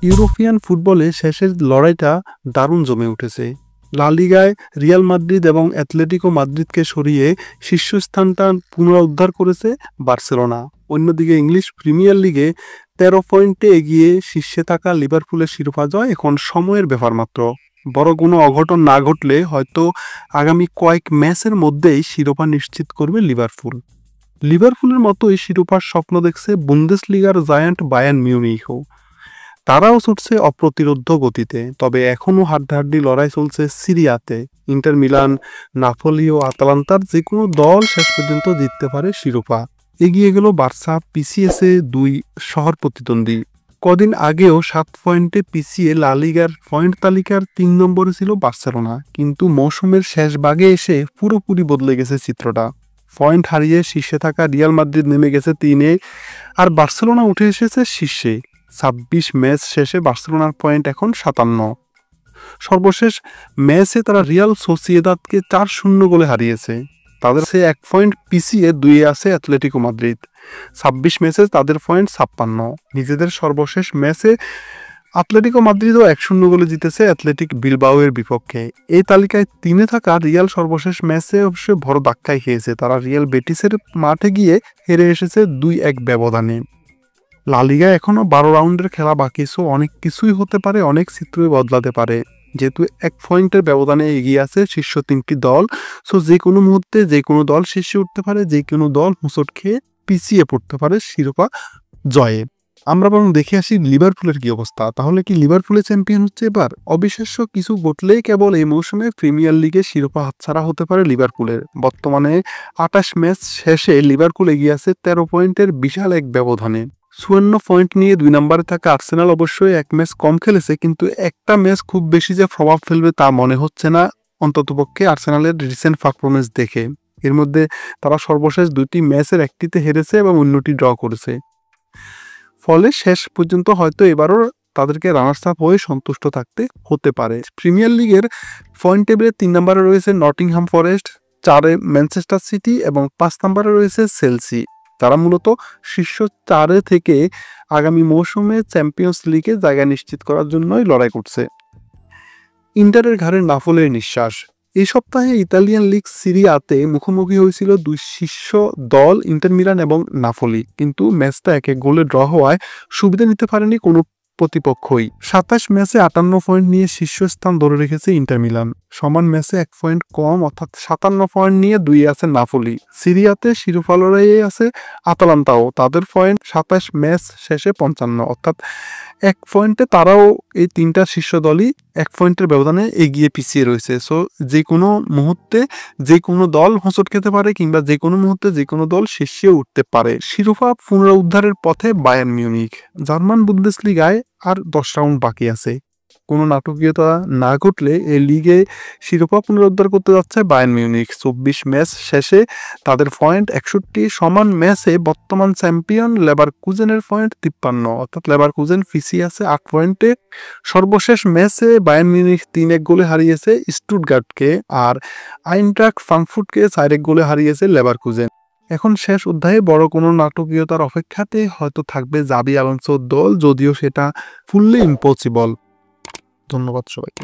European ফুটবলে শেষের লড়াইটা দারুণ জমে উঠেছে। লা লিগায় রিয়াল মাদ্রিদ এবং অ্যাটলেটিকো মাদ্রিদকে সরিয়ে শীর্ষস্থানটা পুনরুদ্ধার করেছে বার্সেলোনা। অন্যদিকে ইংলিশ প্রিমিয়ার লিগে 13 পয়েন্টে এগিয়ে শীর্ষে থাকা লিভারপুলের শিরোপা জয় এখন সময়ের ব্যাপার মাত্র। বড় কোনো অঘটন না ঘটলে হয়তো আগামী কয়েক ম্যাচের মধ্যেই শিরোপা নিশ্চিত করবে লিভারপুল। লিভারপুলের মতোই শিরোপার স্বপ্ন দেখছে বুন্দেসলিগার জায়ান্ট বায়ার্ন মিউনিখও। তারাও ছুটছে অপ্রতিরোধ্য গতিতে, তবে এখনও হাড্ডাহাড্ডি লড়াই চলছে সিরিয়াতে। ইন্টার মিলান, নাপোলি ও আতালান্তার যে কোনো দল শেষ পর্যন্ত জিততে পারে শিরোপা। এগিয়ে গেল বার্সা, পিছিয়েছে দুই শহর প্রতিদ্বন্দ্বী। কদিন আগেও 7 পয়েন্টে পিছিয়ে লা লিগার পয়েন্ট তালিকার 3 নম্বরে ছিল বার্সেলোনা, কিন্তু মৌসুমের শেষ ভাগে এসে পুরোপুরি বদলে গেছে চিত্রটা। পয়েন্ট হারিয়ে শীর্ষে থাকা রিয়াল মাদ্রিদ নেমে গেছে 3-এ, আর বার্সেলোনা উঠে এসেছে শীর্ষে। 26 ম্যাচ শেষে বার্সেলোনার পয়েন্ট এখন 57। সর্বশেষ ম্যাচে তারা রিয়াল সোসিয়েদাদকে 4-0 গোলে হারিয়েছে। তাদের সে 1 পয়েন্ট পিছিয়ে 2-এ আছে অ্যাটলেটিকো মাদ্রিদ। 26 ম্যাচে তাদের পয়েন্ট 56। নিজেদের সর্বশেষ ম্যাচে অ্যাটলেটিকো মাদ্রিদও 1-0 গোলে জিতেছে অ্যাথলেটিক বিলবাওয়ের বিপক্ষে। এই তালিকায় 3-এ থাকা রিয়াল সর্বশেষ ম্যাচে অবশ্যই বড় ধাক্কায় খেয়েছে। তারা রিয়াল বেটিসের মাঠে গিয়ে হেরে এসেছে 2-1 ব্যবধানে। লা লিগা এখনো 12 রাউন্ডের খেলা বাকি, সো অনেক কিছুই হতে পারে, অনেক চিত্রই বদলাতে পারে। যেহেতু 1 পয়েন্টের ব্যবধানে এগিয়ে আছে শীর্ষ 3টি দল, সো যে কোনো মুহূর্তে যে কোনো দল শীর্ষে উঠতে পারে, যে কোনো দল হোঁচট খেয়ে পিছিয়ে পড়তে পারে শিরোপা জয়ে। আমরা বরং দেখে আসি লিভারপুলের কি অবস্থা। তাহলে কি লিভারপুলে চ্যাম্পিয়ন হচ্ছে এবার? অবিশ্বাস্য কিছু ঘটলেই কেবল এই মৌসুমে প্রিমিয়ার লিগে শিরোপা হাতছাড়া হতে পারে লিভারপুলের। বর্তমানে 28 ম্যাচ শেষে লিভারপুল এগিয়ে আছে 13 পয়েন্টের বিশাল এক ব্যবধানে। 54 পয়েন্ট নিয়ে 2 নম্বরে থাকা আর্সেনাল অবশ্যই 1 ম্যাচ কম খেলেছে, কিন্তু একটা ম্যাচ খুব বেশি যে প্রভাব ফেলবে তা মনে হচ্ছে না, অন্ততপক্ষে আর্সেনালের রিসেন্ট পারফরমেন্স দেখে। এর মধ্যে তারা সর্বশেষ 2টি ম্যাচের একটিতে হেরেছে এবং অন্যটি ড্র করেছে। ফলে শেষ পর্যন্ত হয়তো এবারও তাদেরকে রানার্স আপ হয়ে সন্তুষ্ট থাকতে হতে পারে। প্রিমিয়ার লিগের পয়েন্ট টেবিলে 3 নম্বরে রয়েছে নটিংহাম ফরেস্ট, 4-এ ম্যানচেস্টার সিটি এবং 5 নম্বরে রয়েছে চেলসি। তারা মূলত শীর্ষ 4-এ থেকে আগামী মৌসুমে চ্যাম্পিয়ন্স লিগে জায়গা নিশ্চিত করার জন্যই লড়াই করছে। ইন্টারের ঘাড়ে নাপোলির নিঃশ্বাস। এই সপ্তাহে ইতালিয়ান লিগ সিরিয়াতে মুখোমুখি হয়েছিল 2 শীর্ষ দল ইন্টার মিলান এবং নাপোলি, কিন্তু ম্যাচটা 1-1 গোলে ড্র হওয়ায় সুবিধা নিতে পারেনি কোনো প্রতিপক্ষই। 27 ম্যাচে 58 পয়েন্ট নিয়ে শীর্ষস্থান ধরে রেখেছে ইন্টার মিলান। সমান ম্যাচে 1 পয়েন্ট কম অর্থাৎ 57 পয়েন্ট নিয়ে 2-এ আছে নাপোলি। সিরিয়াতে শিরোপা লড়াইয়ে আছে আতালান্তাও, তাদের পয়েন্ট 27 ম্যাচ শেষে 55, অর্থাৎ 1 পয়েন্টে তারাও এই 3টা শীর্ষ দলই 1 পয়েন্টের ব্যবধানে এগিয়ে পিছিয়ে রয়েছে। সো যে কোনো মুহূর্তে যে কোনো দল হোঁচট খেতে পারে, কিংবা যে কোনো মুহূর্তে যে কোনো দল শীর্ষে উঠতে পারে। শিরোপা পুনরুদ্ধারের পথে বায়ার্ন মিউনিখ। জার্মান বুন্দেসলিগায় আর 10 রাউন্ড বাকি আছে। কোনো নাটকীয়তা না ঘটলে এই লিগে শিরোপা পুনরুদ্ধার করতে যাচ্ছে বায়ার্ন মিউনিখ। 24 ম্যাচ শেষে তাদের পয়েন্ট 61। সমান ম্যাচে বর্তমান চ্যাম্পিয়ন লেভারকুজেনের পয়েন্ট 53, অর্থাৎ লেভারকুজেন পিছিয়ে আছে 8 পয়েন্টে। সর্বশেষ ম্যাচে বায়ার্ন মিউনিখ 3-1 গোলে হারিয়েছে স্টুটগার্টকে, আর আইনট্রাক্ট ফ্রাঙ্কফুর্টকে 4-1 গোলে হারিয়েছে লেভারকুজেন। এখন শেষ অধ্যায়ে বড় কোনো নাটকীয়তার অপেক্ষাতে হয়তো থাকবে জাবি আলোনসোর দল, যদিও সেটা ফুললি ইম্পসিবল। ধন্যবাদ সবাইকে।